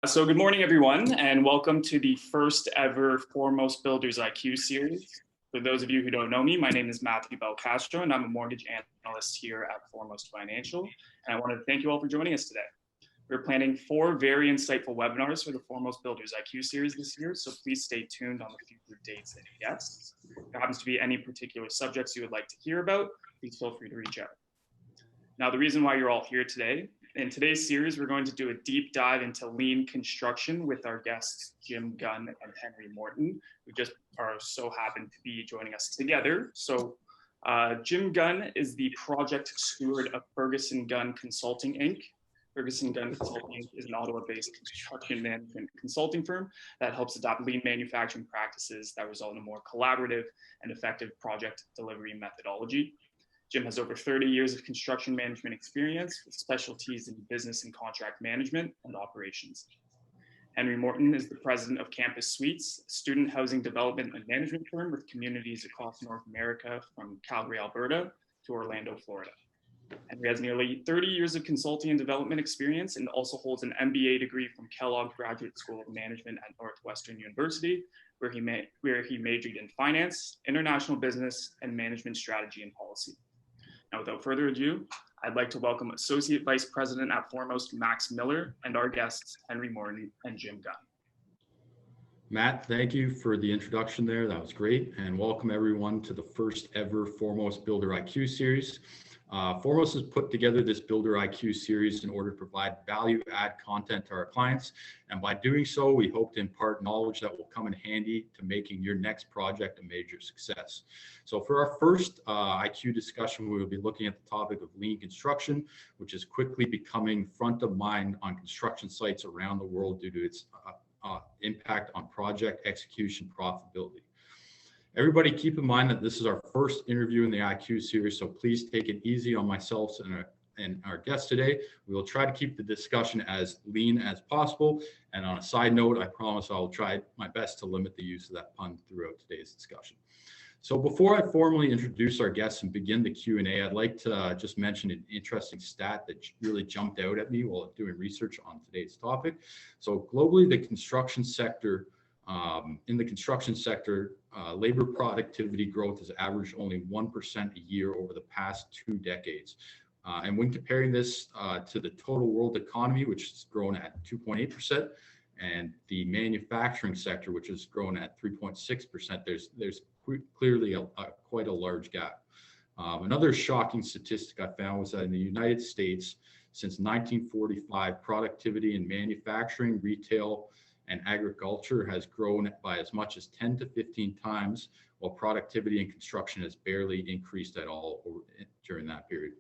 So good morning, everyone, and welcome to the first ever Foremost Builders IQ series. For those of you who don't know me, my name is Matthew Belcastro, and I'm a mortgage analyst here at Foremost Financial. And I want to thank you all for joining us today. We're planning 4 very insightful webinars for the Foremost Builders IQ series this year, so please stay tuned on the future dates and guests. If there happens to be any particular subjects you would like to hear about, please feel free to reach out. Now, the reason why you're all here today, in today's series, we're going to do a deep dive into lean construction with our guests, Jim Gunn and Henry Morton, who just are so happen to be joining us together. So Jim Gunn is the project steward of Ferguson Gunn Consulting, Inc. Ferguson Gunn Consulting is an Ottawa-based construction management consulting firm that helps adopt lean manufacturing practices that result in a more collaborative and effective project delivery methodology. Jim has over 30 years of construction management experience with specialties in business and contract management and operations. Henry Morton is the president of Campus Suites, a student housing development and management firm with communities across North America from Calgary, Alberta to Orlando, Florida. Henry has nearly 30 years of consulting and development experience and also holds an MBA degree from Kellogg Graduate School of Management at Northwestern University, where he majored in finance, international business, and management strategy and policy. Now, without further ado, I'd like to welcome Associate Vice President at Foremost, Max Miller, and our guests, Henry Morton and Jim Gunn. Matt, thank you for the introduction there. That was great. And welcome everyone to the first ever Foremost Builder IQ series. Foremost has put together this Builder IQ series in order to provide value-add content to our clients. And by doing so, we hope to impart knowledge that will come in handy to making your next project a major success. So for our first IQ discussion, we will be looking at the topic of lean construction, which is quickly becoming front of mind on construction sites around the world due to its impact on project execution profitability. Everybody keep in mind that this is our first interview in the IQ series, so please take it easy on myself and our guests today. We will try to keep the discussion as lean as possible. And on a side note, I promise I'll try my best to limit the use of that pun throughout today's discussion. So before I formally introduce our guests and begin the Q&A, I'd like to just mention an interesting stat that really jumped out at me while doing research on today's topic. So globally, the construction sector labor productivity growth has averaged only 1% a year over the past 2 decades. And when comparing this to the total world economy, which has grown at 2.8%, and the manufacturing sector, which has grown at 3.6%, there's clearly quite a large gap. Another shocking statistic I found was that in the United States, since 1945, productivity in manufacturing, retail, and agriculture has grown by as much as 10 to 15 times, while productivity in construction has barely increased at all during that period.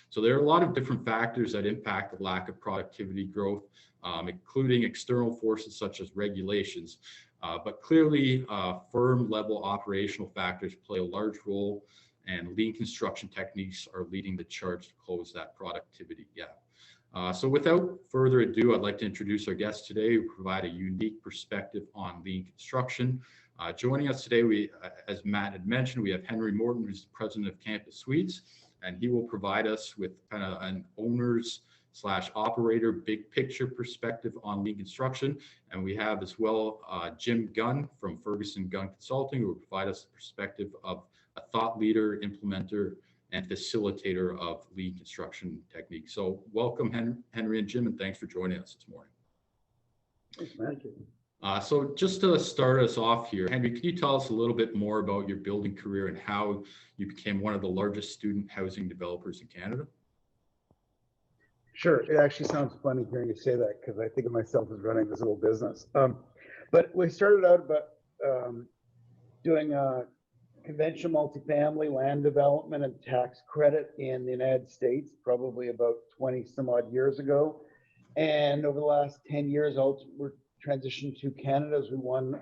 So there are a lot of different factors that impact the lack of productivity growth, including external forces such as regulations, but clearly firm level operational factors play a large role, and lean construction techniques are leading the charge to close that productivity gap. So without further ado, I'd like to introduce our guests today who provide a unique perspective on lean construction. Joining us today, as Matt had mentioned, we have Henry Morton, who's the president of Campus Suites, and he will provide us with kind of an owner's / operator big picture perspective on lean construction. And we have as well Jim Gunn from Ferguson Gunn Consulting, who will provide us the perspective of a thought leader, implementer, and facilitator of lean construction techniques. So welcome, Henry and Jim, and thanks for joining us this morning. Thank you. So just to start us off here, Henry, can you tell us a little bit more about your building career and how you became one of the largest student housing developers in Canada? Sure. It actually sounds funny hearing you say that because I think of myself as running this little business. But we started out doing conventional multifamily land development and tax credit in the United States, probably about 20 some odd years ago. And over the last 10 years, we're transitioned to Canada as we won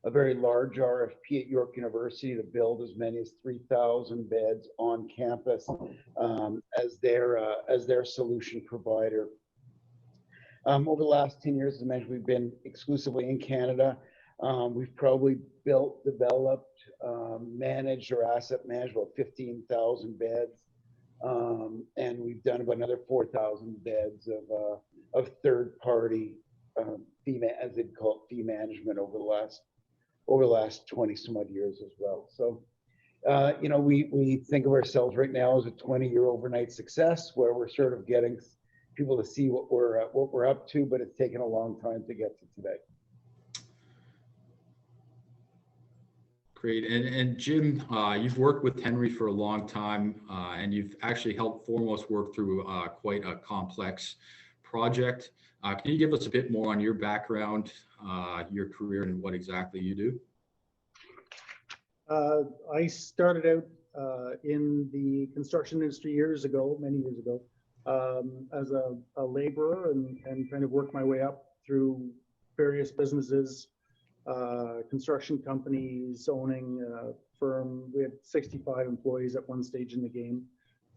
a very large RFP at York University to build as many as 3,000 beds on campus as their solution provider. Over the last 10 years, as I mentioned, we've been exclusively in Canada. We've probably built, developed, managed or asset managed about 15,000 beds. And we've done about another 4,000 beds of third-party as they'd call it, fee management over the last 20 some odd years as well. So, you know, we think of ourselves right now as a 20-year overnight success, where we're sort of getting people to see what we're up to, but it's taken a long time to get to today. Great. And Jim, you've worked with Henry for a long time, and you've actually helped Foremost work through quite a complex project. Can you give us a bit more on your background, your career, and what exactly you do? I started out in the construction industry many years ago, as a laborer, and kind of worked my way up through various businesses, construction companies, owning a firm. We had 65 employees at one stage in the game.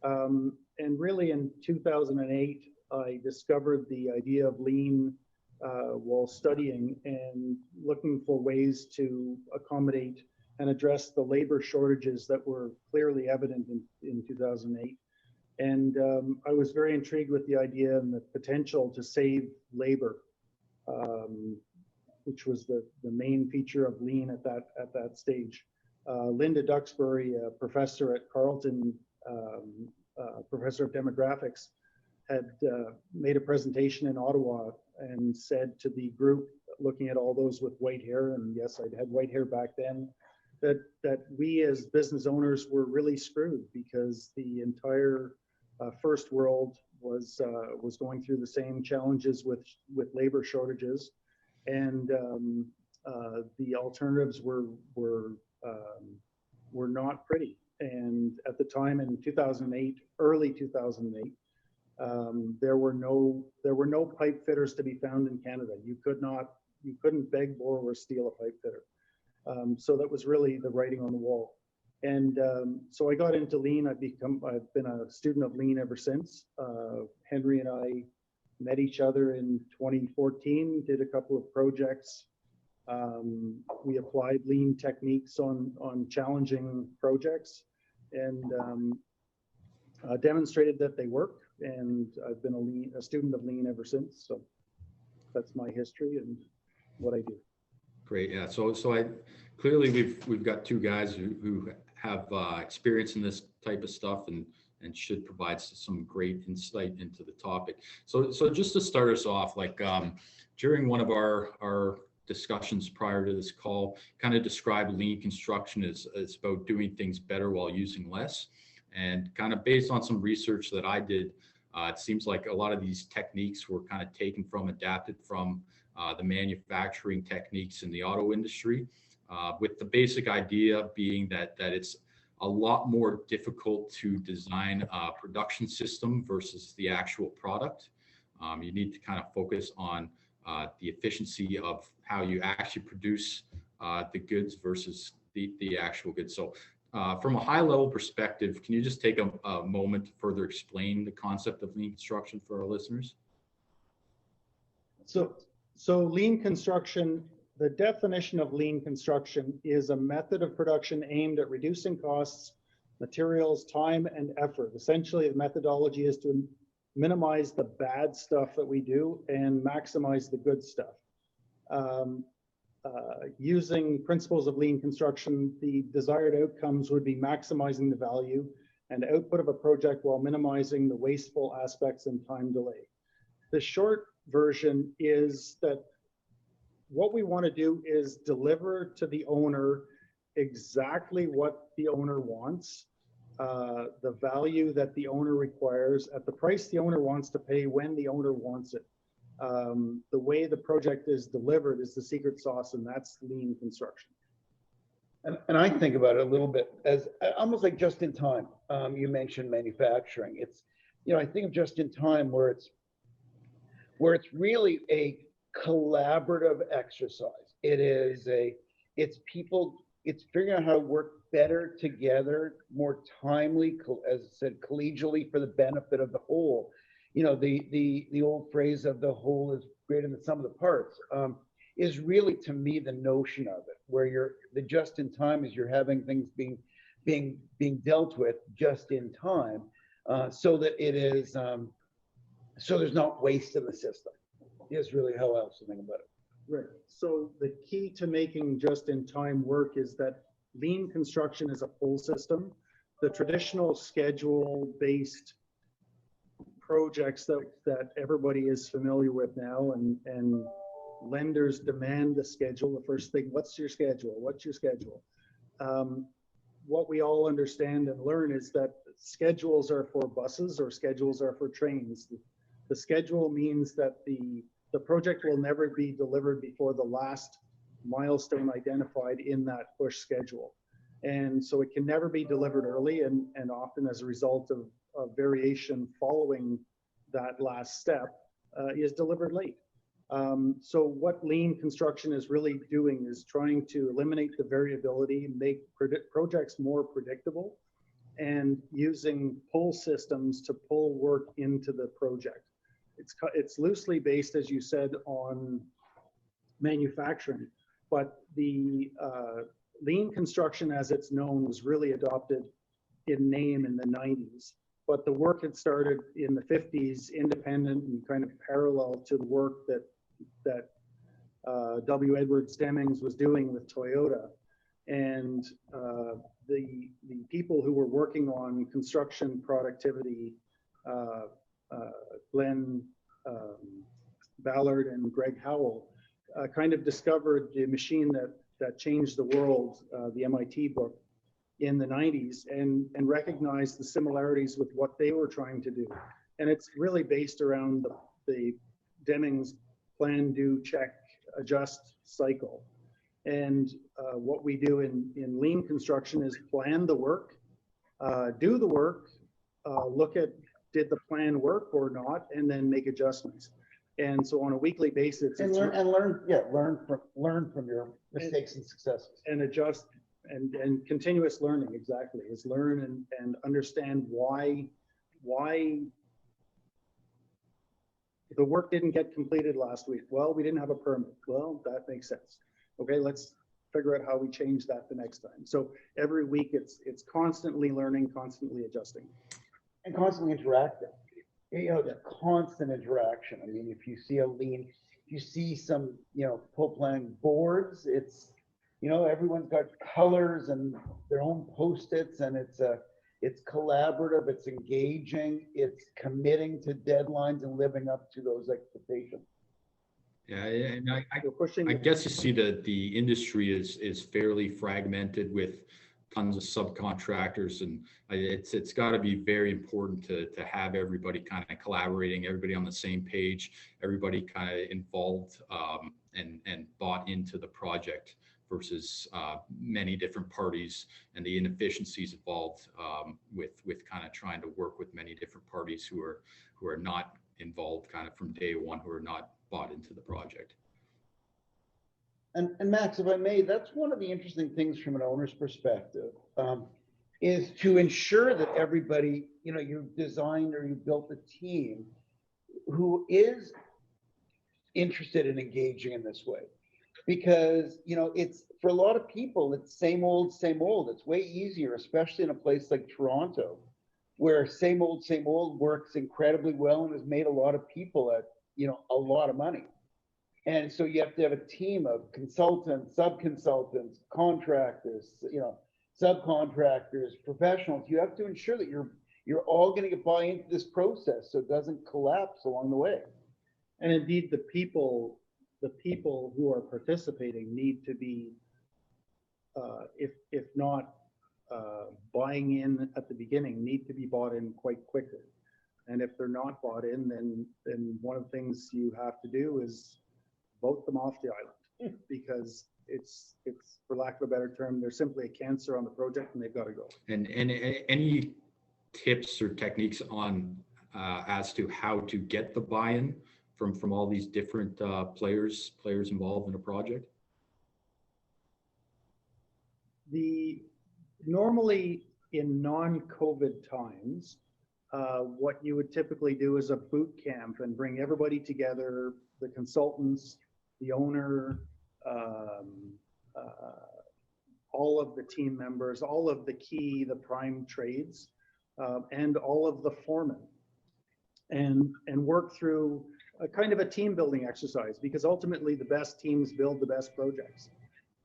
And really in 2008, I discovered the idea of lean while studying and looking for ways to accommodate and address the labor shortages that were clearly evident in 2008. And I was very intrigued with the idea and the potential to save labor, which was the main feature of lean at that stage. Linda Duxbury, a professor at Carleton, professor of demographics, had made a presentation in Ottawa and said to the group, looking at all those with white hair, and yes, I'd had white hair back then, that we as business owners were really screwed, because the entire first world was going through the same challenges with labor shortages, and the alternatives were not pretty. And at the time in 2008, early 2008, there were no pipe fitters to be found in Canada. You couldn't beg, borrow, or steal a pipe fitter. So that was really the writing on the wall. And so I got into lean. I've been a student of lean ever since. Henry and I met each other in 2014, did a couple of projects. We applied lean techniques on challenging projects, and demonstrated that they work. And I've been a student of lean ever since. So that's my history and what I do. Great. Yeah. So clearly we've got two guys who have experience in this type of stuff and should provide some great insight into the topic. So just to start us off, like during one of our discussions prior to this call, kind of described lean construction as about doing things better while using less. And kind of based on some research that I did, it seems like a lot of these techniques were kind of adapted from the manufacturing techniques in the auto industry, with the basic idea being that it's a lot more difficult to design a production system versus the actual product. You need to kind of focus on the efficiency of how you actually produce the goods versus the actual goods. So from a high level perspective, can you just take a moment to further explain the concept of lean construction for our listeners? So lean construction, the definition of lean construction is a method of production aimed at reducing costs, materials, time, and effort. Essentially, the methodology is to minimize the bad stuff that we do and maximize the good stuff. Using principles of lean construction, the desired outcomes would be maximizing the value and output of a project while minimizing the wasteful aspects and time delay. The short version is that what we want to do is deliver to the owner exactly what the owner wants, the value that the owner requires, at the price the owner wants to pay, when the owner wants it. The way the project is delivered is the secret sauce, and that's lean construction. And I think about it a little bit as almost like just in time. You mentioned manufacturing. It's, you know, I think of just in time where it's really a collaborative exercise. It's figuring out how to work better together, more timely, as I said, collegially, for the benefit of the whole. You know, the old phrase of the whole is greater than the sum of the parts is really, to me, the notion of it, where the just in time is you're having things being dealt with just in time, so that it is so there's not waste in the system. is really how else to think about it. Right. So the key to making just-in-time work is that lean construction is a pull system. The traditional schedule-based projects that everybody is familiar with now, and lenders demand the schedule. The first thing, what's your schedule? What's your schedule? What we all understand and learn is that schedules are for buses or schedules are for trains. The schedule means that the project will never be delivered before the last milestone identified in that push schedule. And so it can never be delivered early, and often as a result of variation following that last step is delivered late. So what lean construction is really doing is trying to eliminate the variability, make projects more predictable, and using pull systems to pull work into the project. It's loosely based, as you said, on manufacturing, but the lean construction as it's known was really adopted in name in the 90s. But the work had started in the 50s, independent and kind of parallel to the work that W. Edwards Demings was doing with Toyota. And the people who were working on construction productivity, Glenn Ballard and Greg Howell, kind of discovered the machine that changed the world, the MIT book, in the 90s, and recognized the similarities with what they were trying to do. And it's really based around the Demings plan, do, check, adjust cycle. And what we do in lean construction is plan the work, do the work, look at did the plan work or not, and then make adjustments. And so on a weekly basis, Learn from your mistakes and successes. And adjust and continuous learning, exactly, is learn and understand why the work didn't get completed last week. Well, we didn't have a permit. Well, that makes sense. Okay, let's figure out how we change that the next time. So every week it's constantly learning, constantly adjusting. And constantly interacting. You know, the constant interaction. I mean, if you see a lean, if you see some, pull planning boards, it's, everyone's got colors and their own Post-its, and it's collaborative, it's engaging, it's committing to deadlines and living up to those expectations. Yeah, and I guess you see that the industry is fairly fragmented with tons of subcontractors, and it's got to be very important to have everybody kind of collaborating, everybody on the same page, everybody kind of involved and bought into the project versus many different parties, and the inefficiencies involved with kind of trying to work with many different parties who are not involved kind of from day one, who are not bought into the project. And Max, if I may, that's one of the interesting things from an owner's perspective, is to ensure that everybody, you've designed or you've built a team who is interested in engaging in this way. Because, it's, for a lot of people, it's same old, same old. It's way easier, especially in a place like Toronto, where same old works incredibly well and has made a lot of people a lot of money. And so you have to have a team of consultants, sub-consultants, contractors, subcontractors, professionals. You have to ensure that you're all going to get buy into this process so it doesn't collapse along the way. And indeed, the people who are participating need to be, if not buying in at the beginning, need to be bought in quite quickly. And if they're not bought in, then one of the things you have to do is vote them off the island, because it's for lack of a better term, they're simply a cancer on the project and they've got to go. And any tips or techniques on as to how to get the buy-in from all these different players involved in a project? Normally in non-COVID times, what you would typically do is a boot camp and bring everybody together, the consultants, the owner, all of the team members, all of the prime trades, and all of the foremen, and work through a kind of a team building exercise, because ultimately the best teams build the best projects.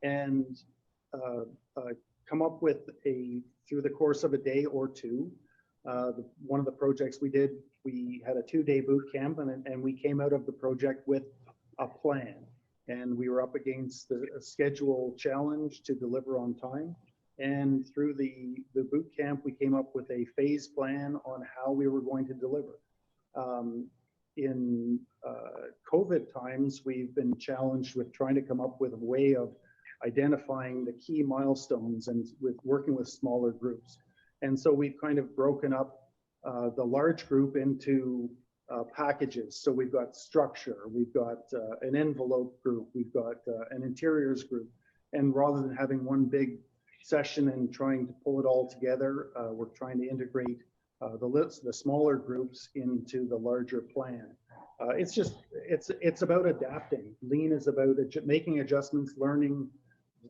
And come up with through the course of a day or two, one of the projects we did, we had a 2-day boot camp, and we came out of the project with a plan. And we were up against a schedule challenge to deliver on time. And through the boot camp, we came up with a phase plan on how we were going to deliver. In COVID times, we've been challenged with trying to come up with a way of identifying the key milestones and with working with smaller groups. And so we've kind of broken up the large group into packages. So we've got structure, we've got an envelope group, we've got an interiors group. And rather than having one big session and trying to pull it all together, we're trying to integrate the smaller groups into the larger plan. It's about adapting. Lean is about making adjustments, learning,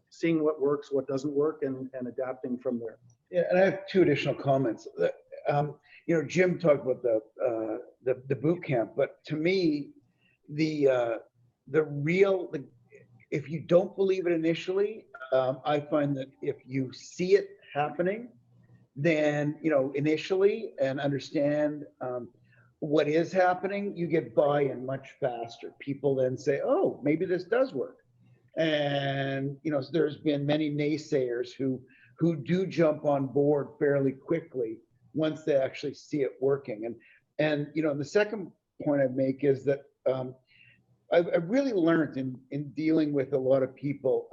seeing what works, what doesn't work, and adapting from there. Yeah, and I have 2 additional comments. You know, Jim talked about the boot camp, but to me, if you don't believe it initially, I find that if you see it happening, then, you know, initially and understand what is happening, you get buy-in much faster. People then say, oh, maybe this does work. And, you know, there's been many naysayers who do jump on board fairly quickly once they actually see it working. And you know, the second point I'd make is that I've really learned in dealing with a lot of people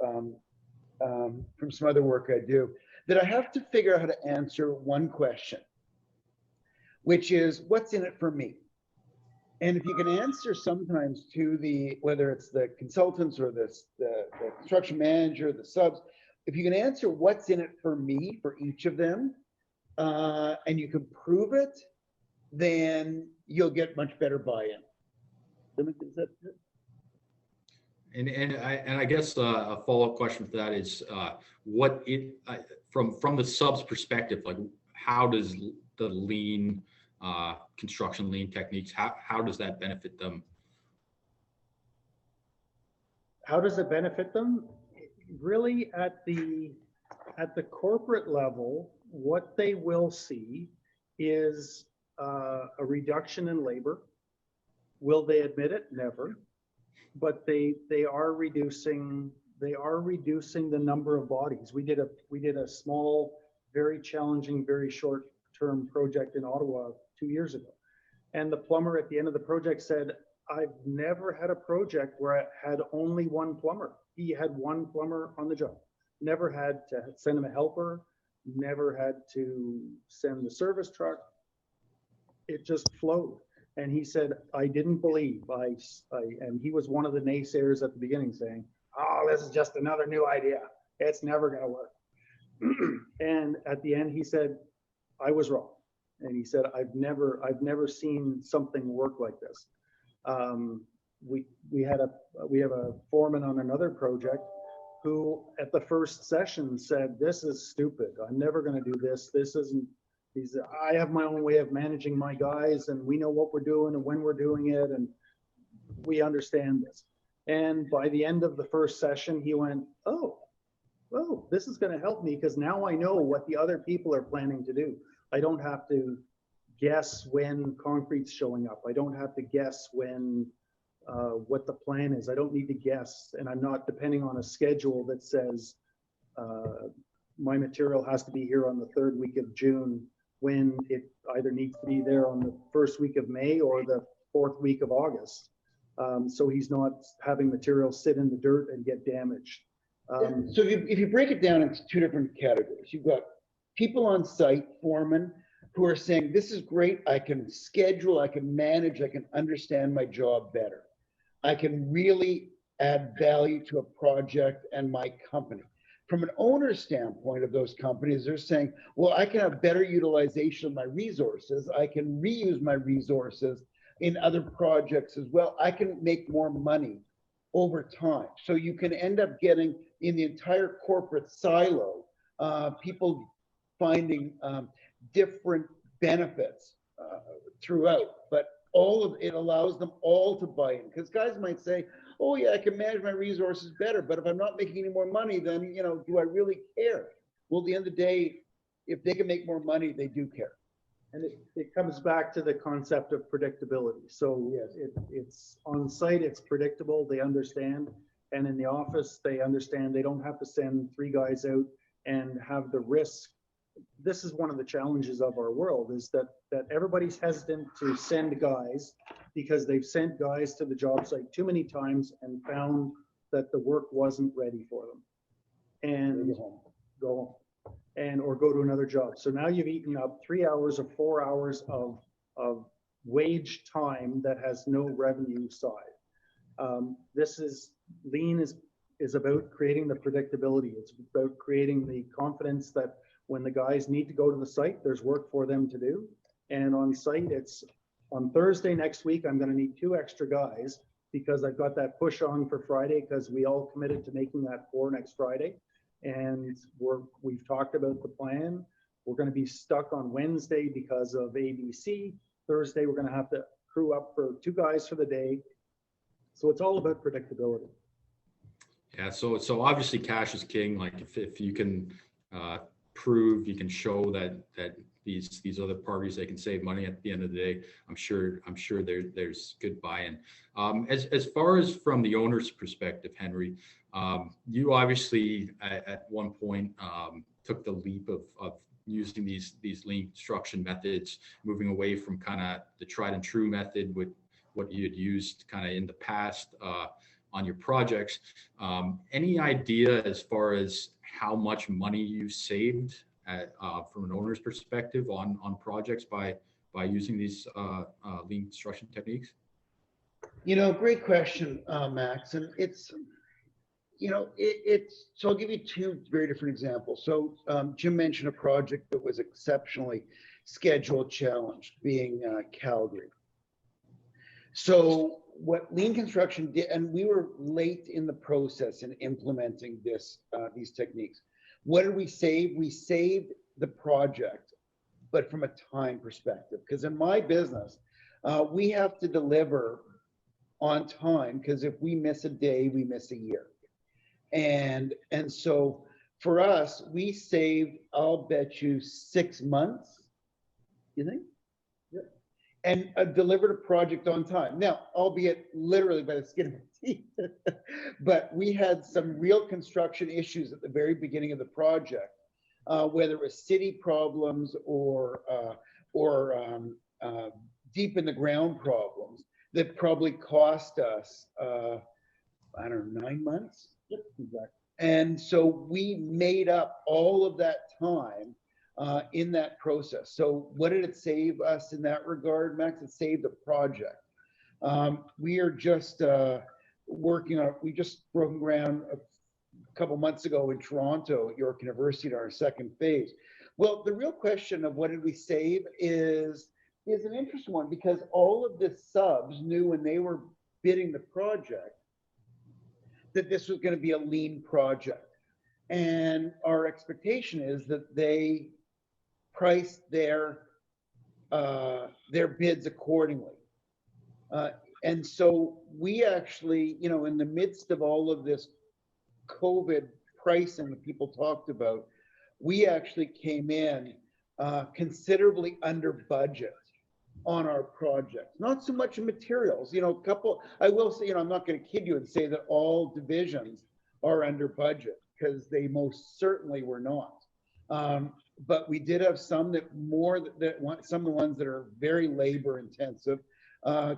from some other work I do, that I have to figure out how to answer one question, which is, what's in it for me? And if you can answer sometimes to whether it's the consultants or the construction manager, the subs, if you can answer what's in it for me for each of them, and you can prove it, then you'll get much better buy-in. And I guess a follow-up question for that is from the subs perspective, like how does the lean construction lean techniques, how does that benefit them? How does it benefit them? Really, at the corporate level, what they will see is a reduction in labor. Will they admit it? Never. But they are reducing the number of bodies. We did a small, very challenging, very short-term project in Ottawa 2 years ago, and the plumber at the end of the project said, I've never had a project where I had only one plumber. He had one plumber on the job. Never had to send him a helper, never had to send the service truck. It just flowed. And he said, I didn't believe, and he was one of the naysayers at the beginning saying, oh, this is just another new idea. It's never going to work. And at the end, he said, I was wrong. And he said, I've never seen something work like this. We have a foreman on another project who at the first session said, this is stupid. I'm never going to do this. This isn't, I have my own way of managing my guys, and we know what we're doing and when we're doing it, and we understand this. And by the end of the first session, he went, oh, this is going to help me, because now I know what the other people are planning to do. I don't have to guess when concrete's showing up. I don't have to guess when what the plan is. I don't need to guess, and I'm not depending on a schedule that says my material has to be here on the 3rd week of June, when it either needs to be there on the 1st week of May or the 4th week of August. So he's not having material sit in the dirt and get damaged. So if you break it down into 2 different categories, you've got people on site, foremen, who are saying, this is great, I can schedule, I can manage, I can understand my job better. I can really add value to a project and my company. From an owner standpoint of those companies, they're saying, well, I can have better utilization of my resources. I can reuse my resources in other projects as well. I can make more money over time. So you can end up getting, in the entire corporate silo, people finding different benefits throughout. But it allows them all to buy in, because guys might say, oh yeah, I can manage my resources better, but if I'm not making any more money, then, you know, do I really care? Well, at the end of the day, if they can make more money, they do care. And it comes back to the concept of predictability. So Yes. it's on site, it's predictable, they understand. And in the office, they understand they don't have to send 3 guys out and have the risk. This is one of the challenges of our world, is that everybody's hesitant to send guys because they've sent guys to the job site too many times and found that the work wasn't ready for them. And go home. And or go to another job. So now you've eaten up 3 hours or 4 hours of wage time that has no revenue side. Lean is about creating the predictability. It's about creating the confidence that when the guys need to go to the site, there's work for them to do. And on site, it's on Thursday next week, I'm going to need 2 extra guys because I've got that push on for Friday because we all committed to making that 4 next Friday. And we've talked about the plan. We're going to be stuck on Wednesday because of ABC. Thursday, we're going to have to crew up for 2 guys for the day. So it's all about predictability. Yeah, so obviously cash is king. Like if you can prove, you can show that these other parties, they can save money at the end of the day, I'm sure there's good buy-in. As far as from the owner's perspective, Henry, you obviously at one point took the leap of using these lean construction methods, moving away from kind of the tried and true method with what you had used kind of in the past on your projects. Any idea as far as how much money you saved from an owner's perspective on projects by using these lean construction techniques? You know, great question, Max. And it's, you know, so I'll give you 2 very different examples. So Jim mentioned a project that was exceptionally schedule challenged, being Calgary. So what lean construction did, and we were late in the process in implementing these techniques. What did we save? We saved the project, but from a time perspective. Because in my business, we have to deliver on time, because if we miss a day, we miss a year. And so for us, we saved, I'll bet you 6 months, you think? Yep. And delivered a project on time. Now, albeit literally by the skin of my teeth, but we had some real construction issues at the very beginning of the project, whether it was city problems or deep in the ground problems that probably cost us, I don't know, 9 months. Yep, exactly. And so we made up all of that time in that process. So what did it save us in that regard, Max? It saved the project. We are just working on, we just broke ground a couple months ago in Toronto at York University in our 2nd phase. Well, the real question of what did we save is an interesting one, because all of the subs knew when they were bidding the project that this was going to be a lean project. And our expectation is that they priced their bids accordingly. And so we actually, you know, in the midst of all of this COVID pricing that people talked about, we actually came in considerably under budget on our project. Not so much in materials, you know, I will say, you know, I'm not going to kid you and say that all divisions are under budget, because they most certainly were not. But we did have some that some of the ones that are very labor intensive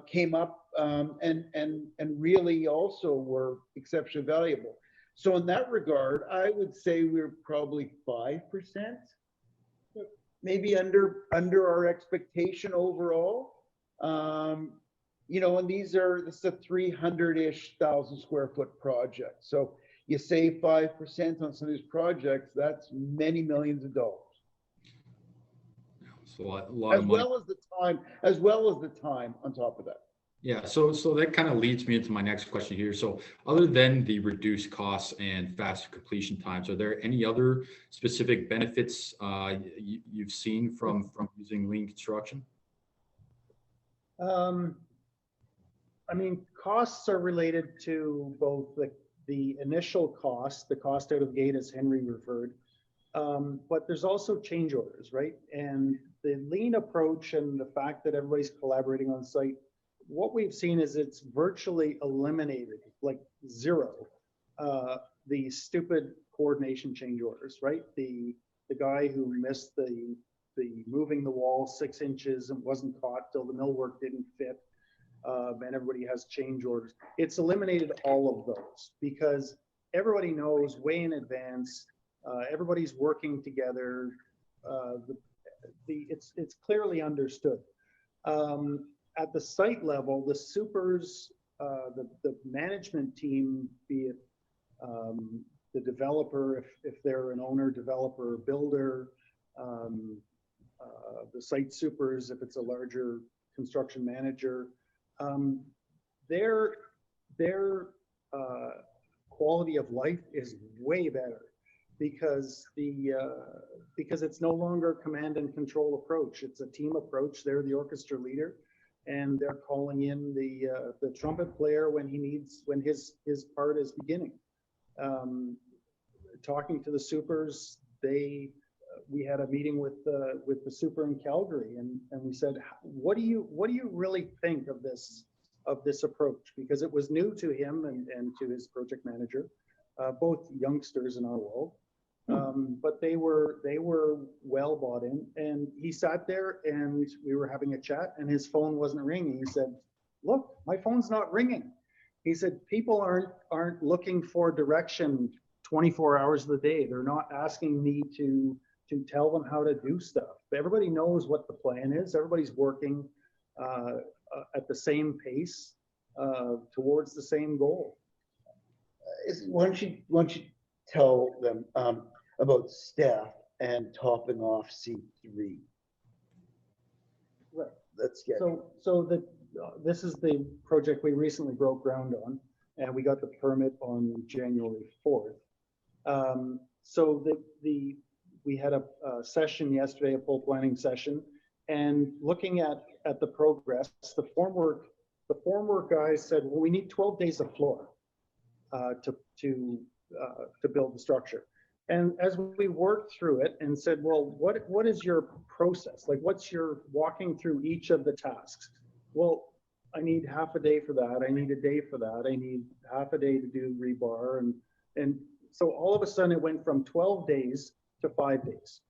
came up and really also were exceptionally valuable. So in that regard, I would say we're probably 5%, maybe under our expectation overall. You know, and this is a 300-ish thousand square foot project. So you save 5% on some of these projects, that's many millions of dollars. So a lot of money. As well as the time on top of that. Yeah, so that kind of leads me into my next question here. So other than the reduced costs and faster completion times, are there any other specific benefits you've seen from using lean construction? I mean, costs are related to both the initial cost, the cost out of the gate, as Henry referred, but there's also change orders, right? And the lean approach and the fact that everybody's collaborating on site, what we've seen is it's virtually eliminated, like zero, the stupid coordination change orders, right? The guy who missed the moving the wall 6 inches and wasn't caught till the millwork didn't fit, and everybody has change orders. It's eliminated all of those because everybody knows way in advance. Everybody's working together. It's clearly understood. At the site level, the supers, the management team, be it the developer, if they're an owner, developer, builder, the site supers, if it's a larger construction manager, their quality of life is way better because it's no longer a command and control approach. It's a team approach. They're the orchestra leader, and they're calling in the trumpet player when his part is beginning. Talking to the supers, we had a meeting with the super in Calgary, and we said, what do you really think of this approach? Because it was new to him and to his project manager, both youngsters in our world, but they were well bought in. And he sat there, and we were having a chat, and his phone wasn't ringing. He said, "Look, my phone's not ringing." He said, "People aren't looking for direction 24 hours of the day. They're not asking me to tell them how to do stuff. Everybody knows what the plan is. Everybody's working at the same pace towards the same goal." Why don't you tell them about staff and topping off C3? Right. Let's get this is the project we recently broke ground on, and we got the permit on January 4th. We had a session yesterday, a full planning session, and looking at the progress, the formwork guys said, well, we need 12 days of floor to build the structure. And as we worked through it and said, well, what is your process? Like, what's your walking through each of the tasks? Well, I need half a day for that. I need a day for that. I need half a day to do rebar. And so all of a sudden it went from 12 days to 5 days,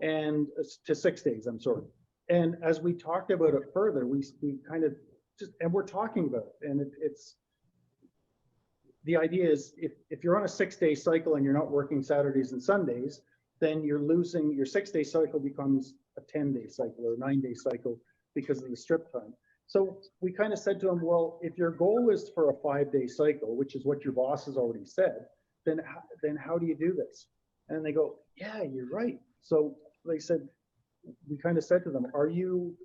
and to 6 days, I'm sorry. And as we talked about it further, we kind of and we're talking about it, and it's the idea is if you're on a 6-day cycle and you're not working Saturdays and Sundays, then you're losing your 6-day cycle becomes a 10-day cycle or a 9-day cycle because of the strip time. So we kind of said to them, well, if your goal is for a 5-day cycle, which is what your boss has already said, then how do you do this? And they go, yeah, you're right. So they said, we kind of said to them, are you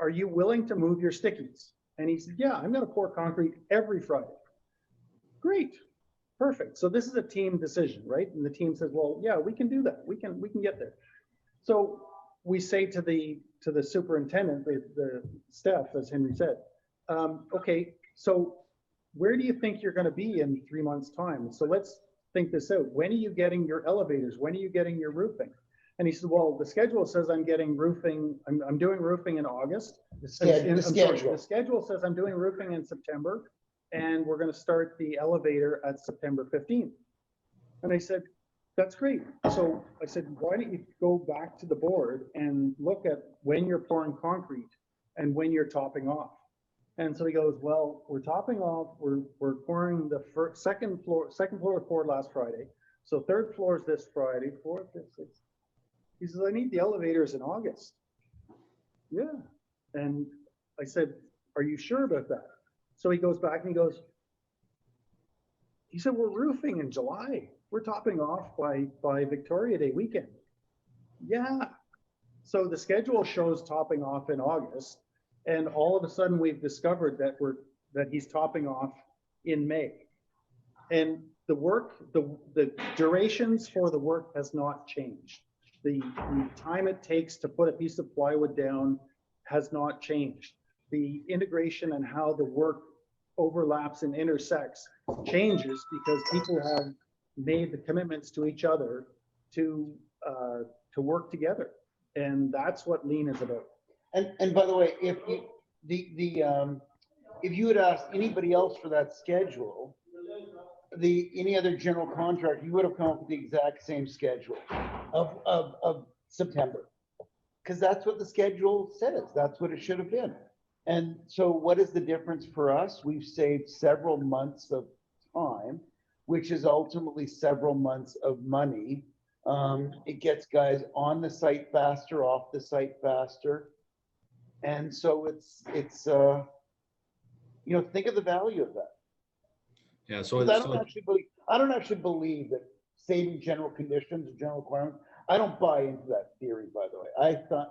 willing to move your stickies? And he said, yeah, I'm going to pour concrete every Friday. Great, perfect. So this is a team decision, right? And the team says, well, yeah, we can do that. We can get there. So we say to the superintendent, the staff, as Henry said, okay, so where do you think you're going to be in 3 months' time? So let's think this out. When are you getting your elevators? When are you getting your roofing? And he said, well, the schedule says I'm getting roofing. I'm doing roofing in August. The schedule says I'm doing roofing in September, and we're going to start the elevator at September 15th. And I said, that's great. So I said, why don't you go back to the board and look at when you're pouring concrete and when you're topping off? And so he goes, well, we're topping off. We're pouring the second floor poured last Friday. So third floor is this Friday, fourth, fifth, sixth. He says, I need the elevators in August. Yeah. And I said, are you sure about that? So he goes back and he said, we're roofing in July. We're topping off by Victoria Day weekend. Yeah. So the schedule shows topping off in August. And all of a sudden we've discovered that he's topping off in May. And the work, the durations for the work has not changed. The time it takes to put a piece of plywood down has not changed. the integration and how the work overlaps and intersects changes because people have made the commitments to each other to work together, and that's what lean is about. And by the way, if you if you had asked anybody else for that schedule, any other general contractor, you would have come up with the exact same schedule of September, because that's what the schedule says. That's what it should have been. And so what is the difference for us? We've saved several months of time, which is ultimately several months of money. It gets guys on the site faster, off the site faster. And so it's you know, think of the value of that. Yeah, so I don't actually believe that saving general conditions or general requirements. I don't buy into that theory, by the way.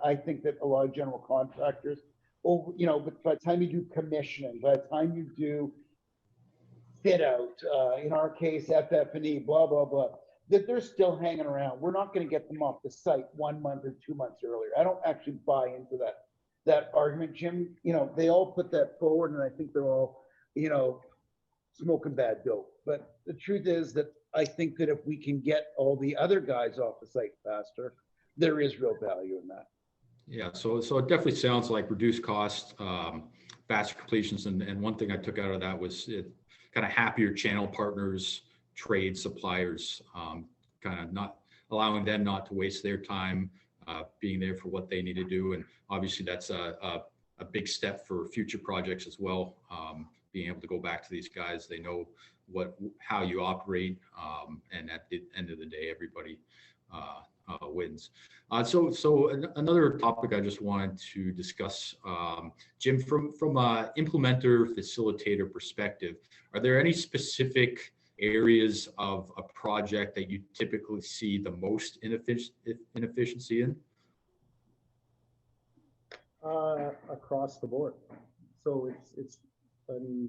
I think that a lot of general contractors, you know, but by the time you do commissioning, by the time you do fit out, in our case, FF&E, blah, blah, blah, that they're still hanging around. We're not going to get them off the site 1 month or 2 months earlier. I don't actually buy into that argument, Jim. You know, they all put that forward, and I think they're all, you know, smoking bad dope. But the truth is that I think that if we can get all the other guys off the site faster, there is real value in that. yeah, so it definitely sounds like reduced cost, faster completions, and one thing I took out of that was kind of happier channel partners, trade suppliers, kind of not allowing them not to waste their time, being there for what they need to do. And obviously that's a big step for future projects as well. Being able to go back to these guys, they know how you operate, and at the end of the day, everybody wins. So another topic I just wanted to discuss, Jim, from a implementer facilitator perspective, are there any specific areas of a project that you typically see the most inefficiency in? Across the board. So I mean,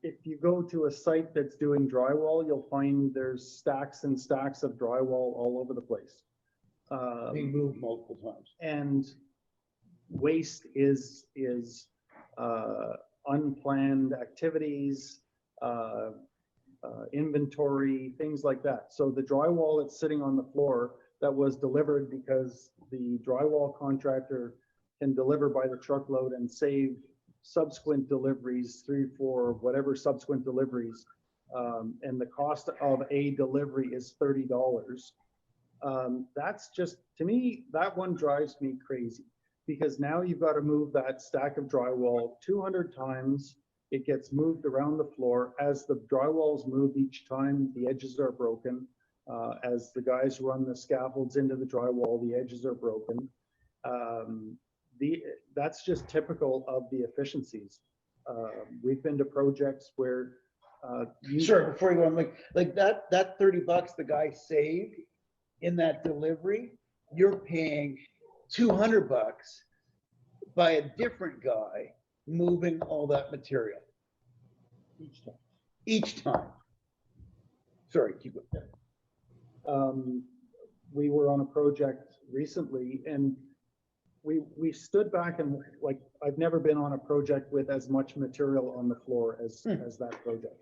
if you go to a site that's doing drywall, you'll find there's stacks and stacks of drywall all over the place. Being moved multiple times. And waste is unplanned activities, inventory, things like that. So the drywall that's sitting on the floor that was delivered because the drywall contractor can deliver by the truckload and save subsequent deliveries, 3, 4, whatever subsequent deliveries, and the cost of a delivery is $30. That's just, to me, that one drives me crazy, because now you've got to move that stack of drywall 200 times. It gets moved around the floor. As the drywall's moved each time, the edges are broken. As the guys run the scaffolds into the drywall, the edges are broken. That's just typical of the efficiencies. We've been to projects where sure, before you go on, like that $30 the guy saved in that delivery, you're paying $200 by a different guy moving all that material each time. Sorry, keep going. We were on a project recently, and we stood back and, like, I've never been on a project with as much material on the floor as that project.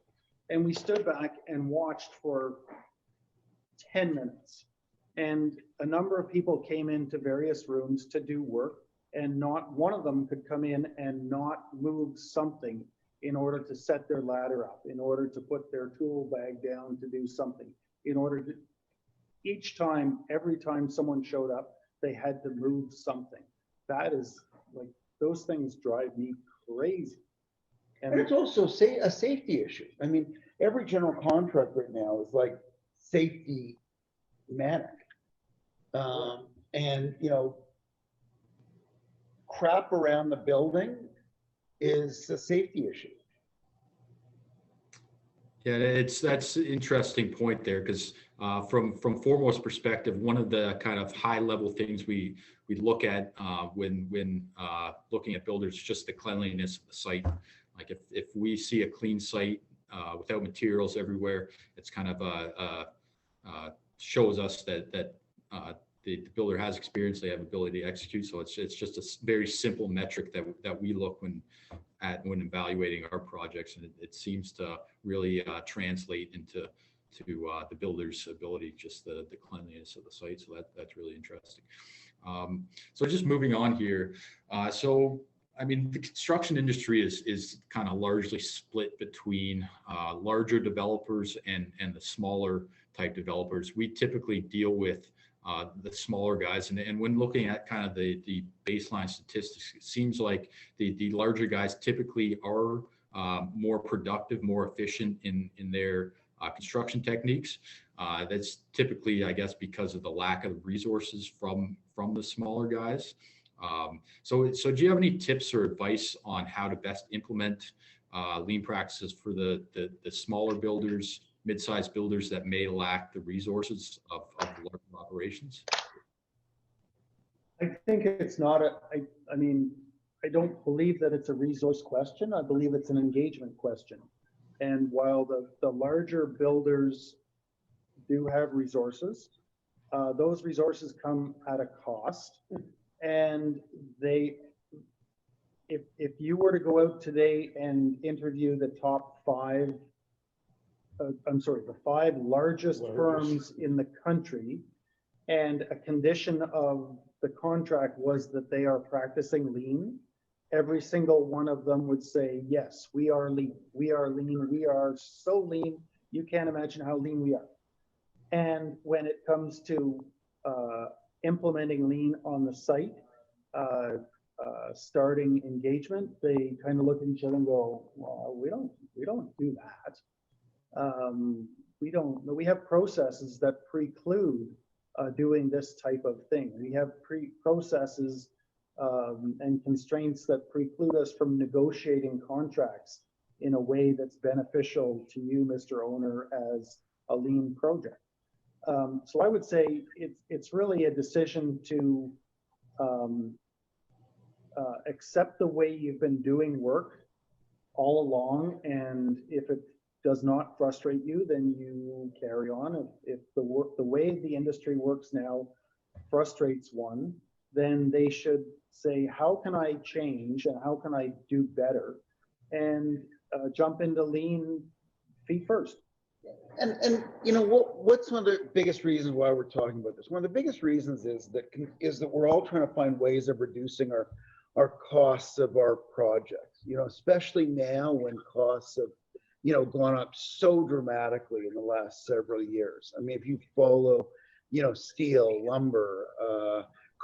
And we stood back and watched for 10 minutes. And a number of people came into various rooms to do work, and not one of them could come in and not move something in order to set their ladder up, in order to put their tool bag down to do something, in order to, each time, every time someone showed up, they had to move something. That is, like, those things drive me crazy. And it's also a safety issue. I mean, every general contract right now is like safety manic. And, you know, crap around the building is a safety issue. Yeah, that's an interesting point there, because from Foremost perspective, one of the kind of high level things we look at when looking at builders is just the cleanliness of the site. Like if we see a clean site without materials everywhere, it's kind of shows us that the builder has experience, they have ability to execute. So it's just a very simple metric that we look when evaluating our projects, and it seems to really translate into the builder's ability, just the cleanliness of the site. So that's really interesting. So just moving on here. So I mean, the construction industry is kind of largely split between larger developers and the smaller type developers. We typically deal with the smaller guys, and when looking at kind of the baseline statistics, it seems like the larger guys typically are more productive, more efficient in their construction techniques. That's typically, I guess, because of the lack of resources from the smaller guys. So do you have any tips or advice on how to best implement lean practices for the smaller builders, mid-sized builders that may lack the resources of larger operations? I think it's not I mean, I don't believe that it's a resource question. I believe it's an engagement question. And while the larger builders do have resources, those resources come at a cost. And if you were to go out today and interview the the five largest firms in the country, and a condition of the contract was that they are practicing lean, every single one of them would say, yes, we are lean. We are lean. We are so lean. You can't imagine how lean we are. And when it comes to implementing lean on the site, starting engagement, they kind of look at each other and go, well, we don't do that. We have processes that preclude doing this type of thing. We have processes and constraints that preclude us from negotiating contracts in a way that's beneficial to you, Mr. Owner, as a lean project. So I would say it's really a decision to accept the way you've been doing work all along, and if it does not frustrate you, then you carry on. If the way the industry works now frustrates one, then they should say, how can I change and how can I do better, and jump into lean feet first. And you know what's one of the biggest reasons why we're talking about this? One of the biggest reasons is that we're all trying to find ways of reducing our costs of our projects. You know, especially now when costs have gone up so dramatically in the last several years. I mean, if you follow steel, lumber,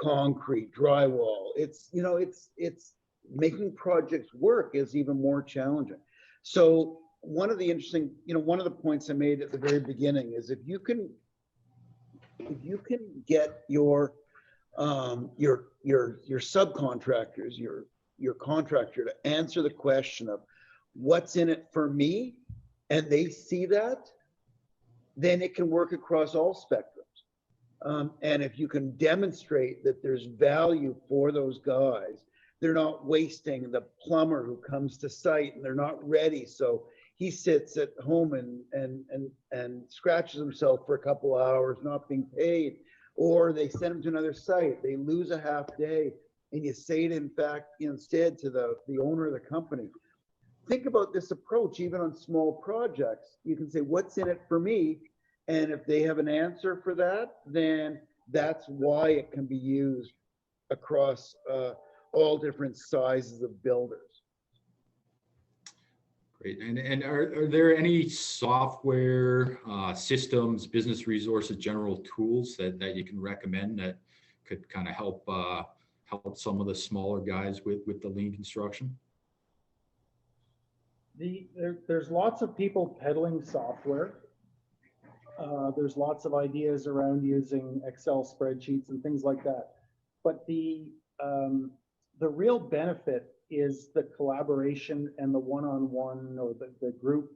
concrete, drywall, it's making projects work is even more challenging. So one of the interesting, one of the points I made at the very beginning is if you can get your subcontractors, your contractor to answer the question of what's in it for me, and they see that, then it can work across all spectrums. And if you can demonstrate that there's value for those guys, they're not wasting the plumber who comes to site and they're not ready. So he sits at home and scratches himself for a couple of hours, not being paid, or they send him to another site. They lose a half day, and you say it, in fact, instead to the owner of the company. Think about this approach, even on small projects. You can say, what's in it for me? And if they have an answer for that, then that's why it can be used across all different sizes of builders. Great. And are there any software, systems, business resources, general tools that you can recommend that could kind of help some of the smaller guys with the lean construction? There's lots of people peddling software. There's lots of ideas around using Excel spreadsheets and things like that. But the real benefit is the collaboration and the one-on-one or the group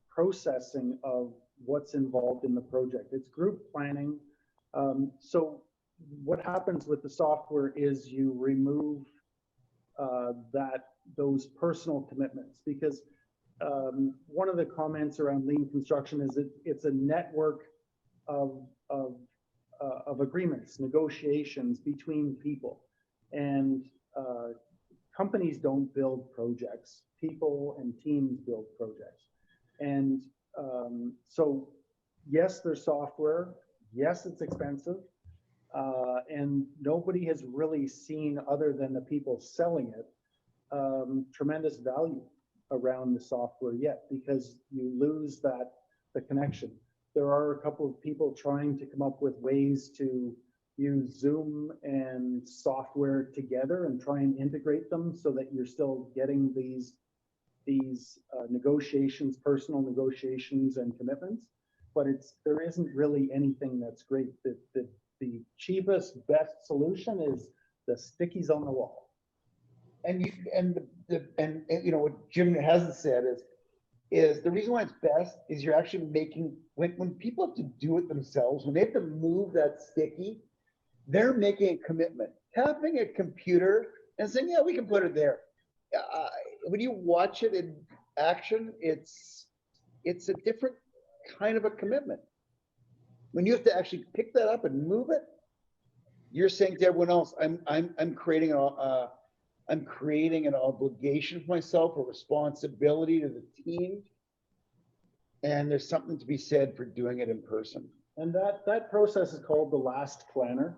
processing of what's involved in the project. It's group planning. So what happens with the software is you remove those personal commitments, because one of the comments around lean construction is it's a network of, of, of agreements, negotiations between people. And companies don't build projects. People and teams build projects. And so, yes, there's software. Yes, it's expensive. And nobody has really seen, other than the people selling it, tremendous value around the software yet, because you lose the connection. There are a couple of people trying to come up with ways to use Zoom and software together and try and integrate them so that you're still getting these negotiations, personal negotiations and commitments. But there isn't really anything that's great. The cheapest, best solution is the stickies on the wall. And you know what Jim hasn't said is the reason why it's best is you're actually making, when people have to do it themselves, when they have to move that sticky, they're making a commitment. Tapping a computer and saying, yeah, we can put it there. When you watch it in action, it's a different kind of a commitment. When you have to actually pick that up and move it, you're saying to everyone else, I'm creating an obligation for myself, a responsibility to the team, and there's something to be said for doing it in person. And that process is called the last planner,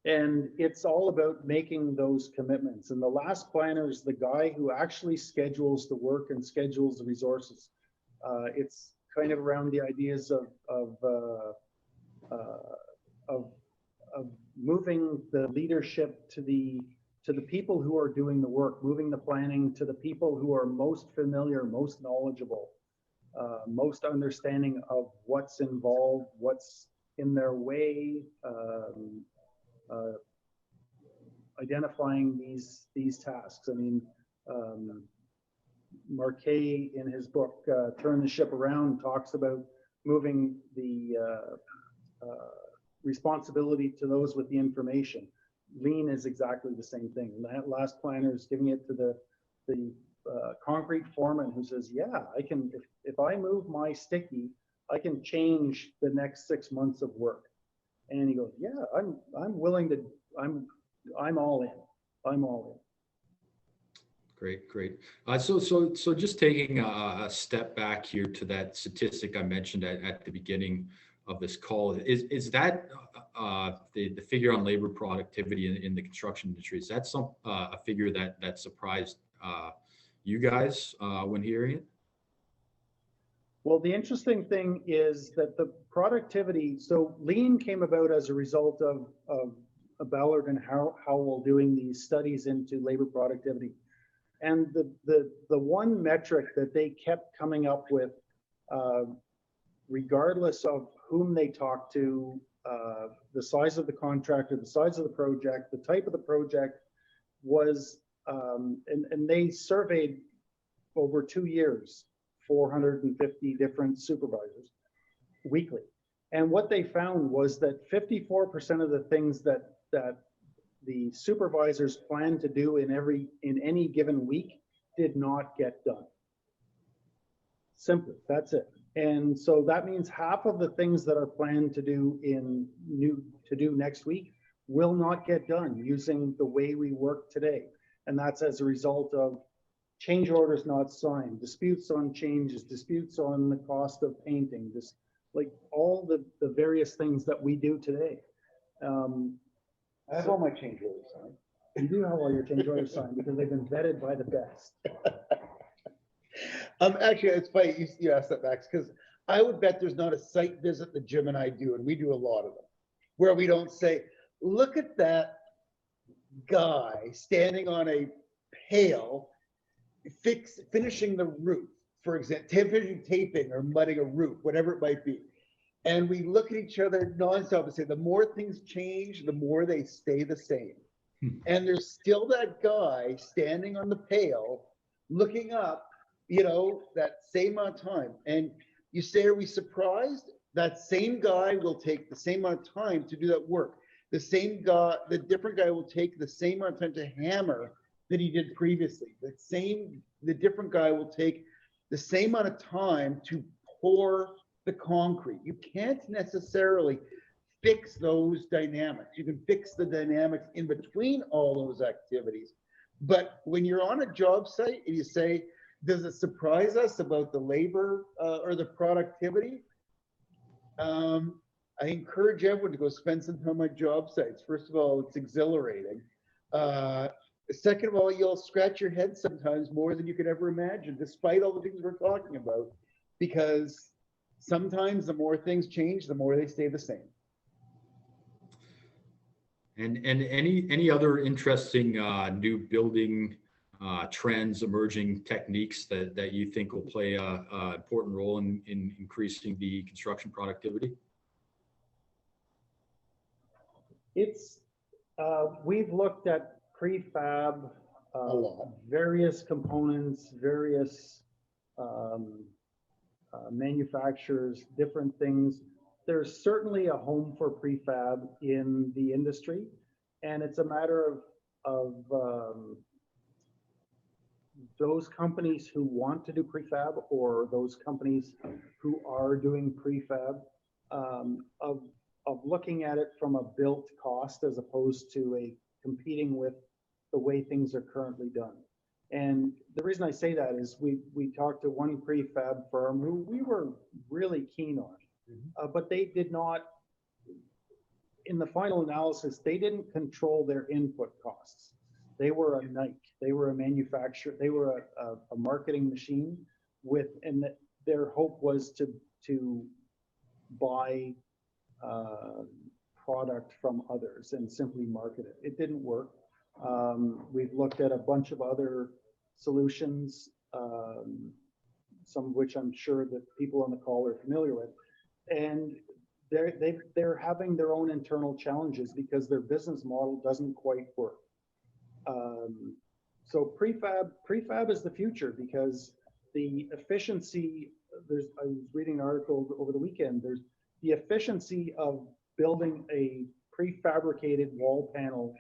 and it's all about making those commitments. And the last planner is the guy who actually schedules the work and schedules the resources. It's kind of around the ideas of moving the leadership to the people who are doing the work, moving the planning to the people who are most familiar, most knowledgeable, most understanding of what's involved, what's in their way, identifying these tasks. I mean, Marquet in his book, Turn the Ship Around, talks about moving the responsibility to those with the information. Lean is exactly the same thing. That last planner is giving it to the concrete foreman who says, yeah, I can, if I move my sticky, I can change the next 6 months of work. And he goes, yeah, I'm willing to, I'm all in. I'm all in. Great. So just taking a step back here to that statistic I mentioned at the beginning of this call, is that the figure on labor productivity in the construction industry? Is that a figure that surprised you guys when hearing it? Well, the interesting thing is that the productivity, so Lean came about as a result of Ballard and Howell doing these studies into labor productivity. And the one metric that they kept coming up with, regardless of whom they talked to, the size of the contractor, the size of the project, the type of the project, was, and they surveyed over 2 years, 450 different supervisors weekly. And what they found was that 54% of the things that the supervisors planned to do in any given week did not get done. Simply, that's it. And so that means half of the things that are planned to do next week will not get done using the way we work today. And that's as a result of change orders not signed, disputes on changes, disputes on the cost of painting, just like all the various things that we do today. I have all my change orders signed. You do have all your change orders signed because they've been vetted by the best. Actually, it's funny you asked that, Max, because I would bet there's not a site visit that Jim and I do, and we do a lot of them, where we don't say, look at that guy standing on a pail, finishing the roof, for example, finishing taping or mudding a roof, whatever it might be. And we look at each other nonstop and say, the more things change, the more they stay the same. And there's still that guy standing on the pail, looking up, that same amount of time. And you say, are we surprised? That same guy will take the same amount of time to do that work. The different guy will take the same amount of time to hammer that he did previously. The different guy will take the same amount of time to pour the concrete. You can't necessarily fix those dynamics. You can fix the dynamics in between all those activities. But when you're on a job site and you say, does it surprise us about the labor or the productivity? I encourage everyone to go spend some time on job sites. First of all, it's exhilarating. Second of all, you'll scratch your head sometimes more than you could ever imagine, despite all the things we're talking about, because sometimes the more things change, the more they stay the same. And any other interesting new building trends, emerging techniques that you think will play a important role in increasing the construction productivity? It's we've looked at prefab, various components, various manufacturers, different things. There's certainly a home for prefab in the industry, and it's a matter of those companies who want to do prefab or those companies who are doing prefab of looking at it from a built cost as opposed to a competing with the way things are currently done. And the reason I say that is we talked to one prefab firm who we were really keen on, but they did not, in the final analysis, they didn't control their input costs. They were a Nike, they were a manufacturer, they were a marketing machine with, and their hope was to buy product from others and simply market it. It didn't work. We've looked at a bunch of other solutions, some of which I'm sure that people on the call are familiar with, and they're having their own internal challenges because their business model doesn't quite work. So prefab is the future because the efficiency. I was reading an article over the weekend. There's the efficiency of building a prefabricated wall panel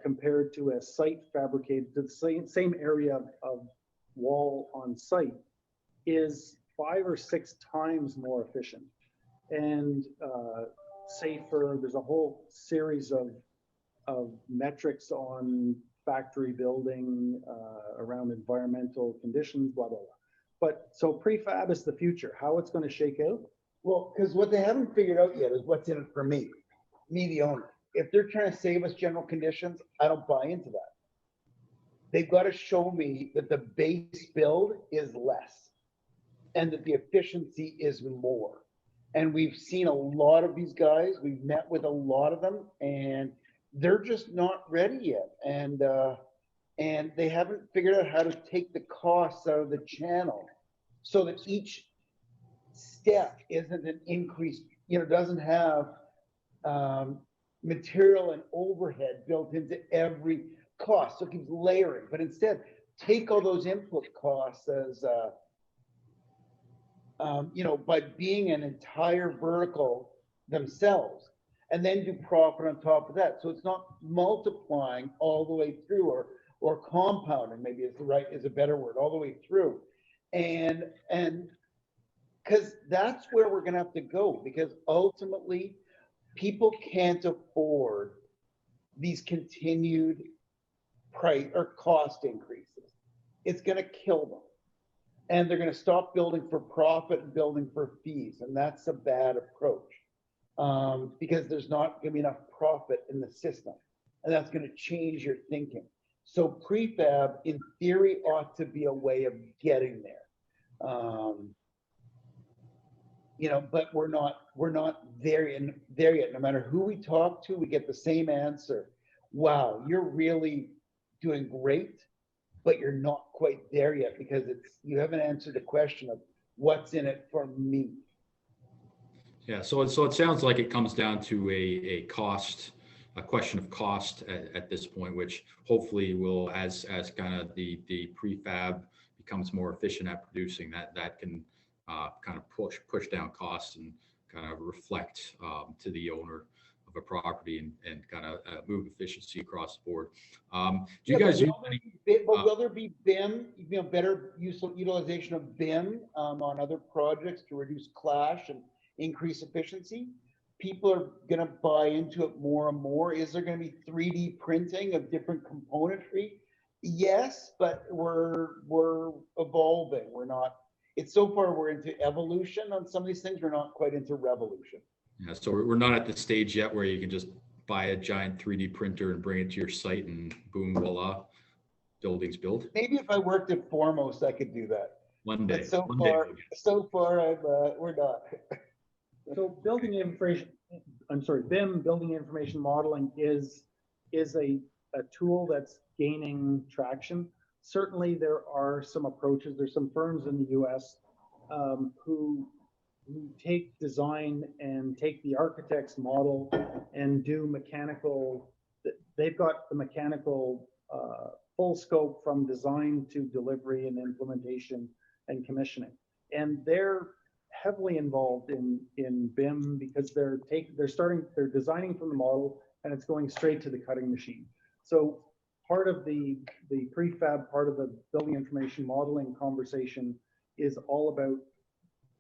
compared to a site fabricated to the same area of wall on site is 5 or 6 times more efficient and safer. There's a whole series of metrics on factory building around environmental conditions, blah, blah, blah. But so prefab is the future. How it's going to shake out? Well, because what they haven't figured out yet is what's in it for me, the owner. If they're trying to save us general conditions, I don't buy into that. They've got to show me that the base build is less and that the efficiency is more. And we've seen a lot of these guys. We've met with a lot of them, and they're just not ready yet. And they haven't figured out how to take the costs out of the channel so that each step isn't an increase, doesn't have material and overhead built into every cost. So it keeps layering, but instead take all those input costs as, by being an entire vertical themselves, and then do profit on top of that. So it's not multiplying all the way through, or compounding, maybe is a better word, all the way through. And because that's where we're going to have to go, because ultimately people can't afford these continued price or cost increases. It's going to kill them. And they're going to stop building for profit and building for fees. And that's a bad approach because there's not going to be enough profit in the system. And that's going to change your thinking. So prefab, in theory, ought to be a way of getting there. But we're not there yet. No matter who we talk to, we get the same answer. Wow, you're really doing great, but you're not quite there yet because you haven't answered the question of what's in it for me. Yeah, so it sounds like it comes down to a question of cost at this point, which hopefully will, as kind of the prefab becomes more efficient at producing, that can kind of push down costs and kind of reflect to the owner of a property and kind of move efficiency across the board. Do you guys use any? But will there be BIM, better utilization of BIM on other projects to reduce clash and increase efficiency? People are going to buy into it more and more. Is there going to be 3D printing of different componentry? Yes, but we're evolving. We're not. It's so far we're into evolution on some of these things. We're not quite into revolution. Yeah, so we're not at the stage yet where you can just buy a giant 3D printer and bring it to your site and boom, voila, buildings built. Maybe if I worked at Foremost, I could do that. One day. But so far, we're not. So BIM, building information modeling, is a tool that's gaining traction. Certainly there are some approaches, there's some firms in the US who take design and take the architect's model and do mechanical, they've got the mechanical full scope from design to delivery and implementation and commissioning. And they're heavily involved in BIM because they're designing from the model and it's going straight to the cutting machine. So part of the prefab, part of the building information modeling conversation is all about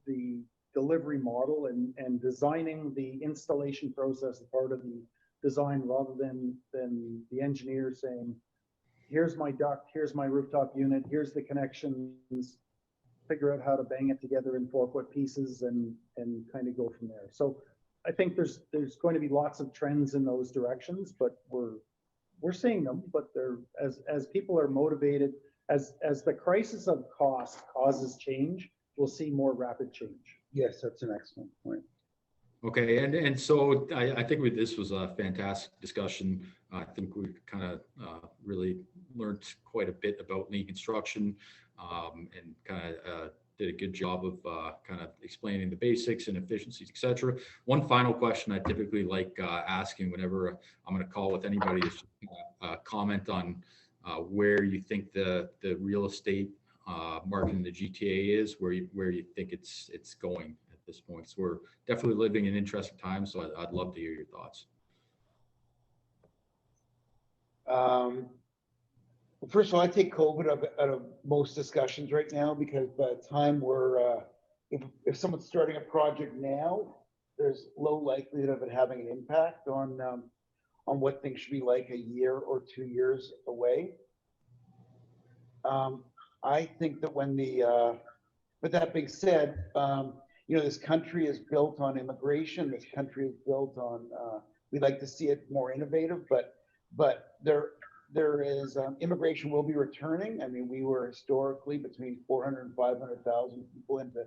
the delivery model and designing the installation process as part of the design, rather than the engineer saying, here's my duct, here's my rooftop unit, here's the connections, figure out how to bang it together in 4-foot pieces and kind of go from there. So I think there's going to be lots of trends in those directions, but we're seeing them, but they're as people are motivated, as the crisis of cost causes change, we'll see more rapid change. Yes, that's an excellent point. Okay, and so I think this was a fantastic discussion. I think we kind of really learned quite a bit about lean construction, and kind of did a good job of kind of explaining the basics and efficiencies, etc. One final question I typically like asking whenever I'm going to call with anybody is comment on where you think the real estate market in the GTA is, where you think it's going at this point. So we're definitely living in interesting times, so I'd love to hear your thoughts. First of all, I take COVID out of most discussions right now, because by the time we're, if someone's starting a project now, there's low likelihood of it having an impact on what things should be like a year or 2 years away. I think that but that being said, this country is built on immigration. This country is built on, we'd like to see it more innovative, but there is, immigration will be returning. I mean, we were historically between 400 and 500,000 people into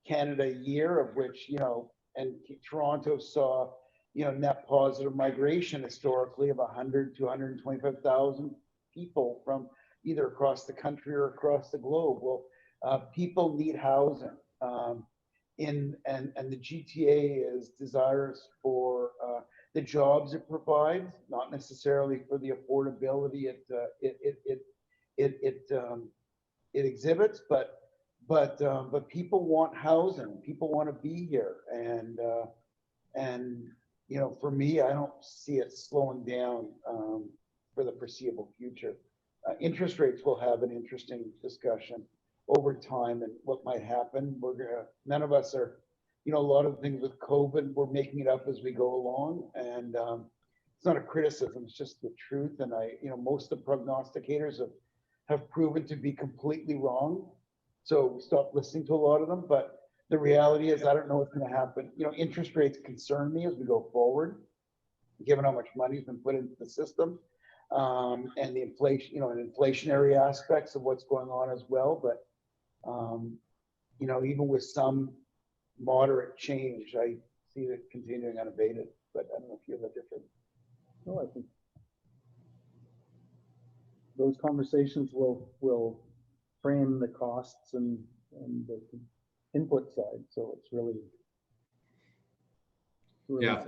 Canada a year, of which, and Toronto saw, net positive migration historically of 100 to 125,000 people from either across the country or across the globe. Well, people need housing, and the GTA is desirous for the jobs it provides, not necessarily for the affordability it exhibits, but people want housing. People want to be here, and for me, I don't see it slowing down for the foreseeable future. Interest rates will have an interesting discussion over time and what might happen. None of us are, a lot of things with COVID, we're making it up as we go along, and it's not a criticism, it's just the truth. And most of the prognosticators have proven to be completely wrong. So stop listening to a lot of them. But the reality is, I don't know what's going to happen. Interest rates concern me as we go forward, given how much money has been put into the system, and the inflation, and inflationary aspects of what's going on as well. But even with some moderate change, I see it continuing unabated. But I don't know if you have a different. No, I think those conversations will frame the costs and the input side. So it's really yeah.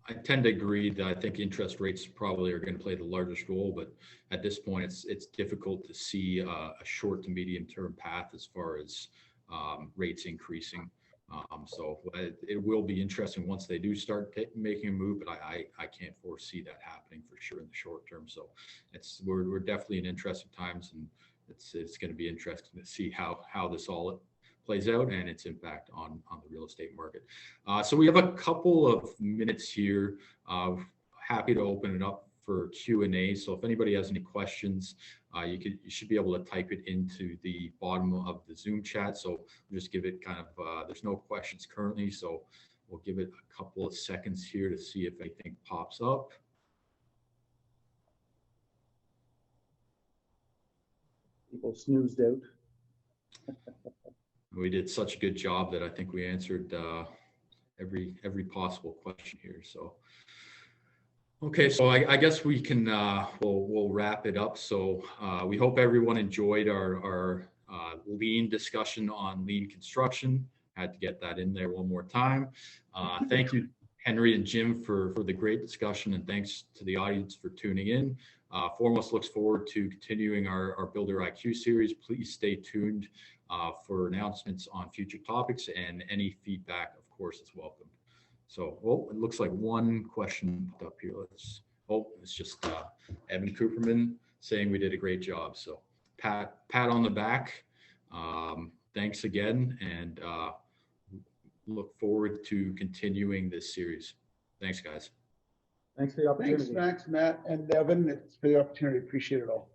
I tend to agree that I think interest rates probably are going to play the largest role, but at this point, it's difficult to see a short to medium term path as far as rates increasing. So it will be interesting once they do start making a move, but I can't foresee that happening for sure in the short term. So we're definitely in interesting times, and it's going to be interesting to see how this all plays out and its impact on the real estate market. So we have a couple of minutes here. Happy to open it up for Q&A. So if anybody has any questions, you should be able to type it into the bottom of the Zoom chat. So we'll just give it kind of, there's no questions currently, so we'll give it a couple of seconds here to see if anything pops up. People snoozed out. We did such a good job that I think we answered every possible question here. So. Okay, so I guess we can we'll wrap it up. So we hope everyone enjoyed our lean discussion on lean construction. Had to get that in there one more time. Thank you, Henry and Jim, for the great discussion, and thanks to the audience for tuning in. Foremost looks forward to continuing our Builder IQ series. Please stay tuned for announcements on future topics, and any feedback, of course, is welcome. So, it looks like one question up here. It's just Evan Cooperman saying we did a great job. So, pat on the back. Thanks again, and look forward to continuing this series. Thanks, guys. Thanks for the opportunity. Thanks, Matt and Evan. It's for the opportunity. Appreciate it all.